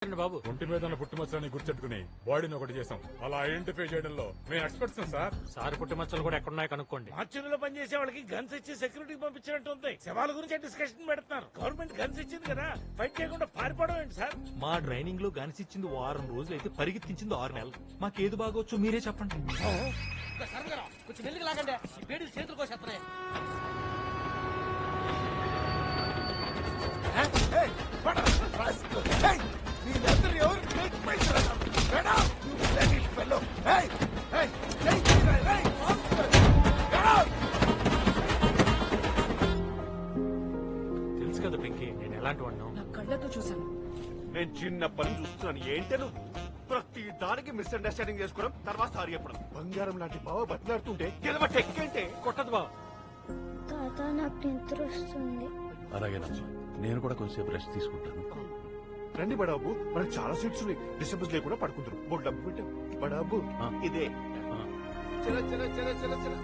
బాబు ఒంటి మీద ఉన్న పుట్టుమచ్చలని గుర్తెట్టుకుని బాడీని ఒకటి చేసాం. అలా ఐడెంటిఫై చేయడంలో మేము ఎక్స్పర్ట్స్ సార్. సార్ పుట్టుమచ్చలు కూడా ఎక్కడున్నాయో కనుక్కోండి. మార్చురీలో పనిచేసే వాళ్ళకి గన్స్ ఇచ్చి సెక్యూరిటీకి పంపించినట్టు ఉంది. శవాల గురించి డిస్కషన్ పెడుతున్నారు. గవర్నమెంట్ గన్స్ ఇచ్చింది కదా, ఫైట్ చేయకుండా పారిపోవడం ఏంటి సార్? మా ట్రైనింగ్ లో గనిసిచ్చింది 6 రోజులు అయితే పరిగెత్తించింది 6 నెలలు. మాకేది బాగోచ్చు మీరే చెప్పండి. కొంచెం మెల్లిగా లాగండి, ఈ వేడి చేతులు కోసేస్తున్నాయి. తెలుసు కదా పింకీ, నేను ఎలాంటి వాడినో. నా కళ్ళతో చూశాను. నేను చిన్నప్పటి నుంచి చూస్తున్నాను. ఏంటే నువ్వు ప్రతి దానికి మిస్అండర్స్టాండింగ్ చేసుకోవడం, తర్వాత సారీ చెప్పడం. బంగారం లాంటి బావ బతిలాడుతుంటే గెలవ టెక్కేంటే కొట్టదు బాబు. తాత నాకు నిద్ర వస్తుంది. అలాగేనమ్మా, నేను కూడా కొంచెంసేపు రెస్ట్ తీసుకుంటాను. రండి బడాబు, మనకు చాలా సీట్స్ ఉన్నాయి. డిస్టర్బెన్స్ లేకుండా పడుకుంటారు. బోర్డు డబ్బు పెట్టాం. బడాబు ఇదే. చల చల చల చల చల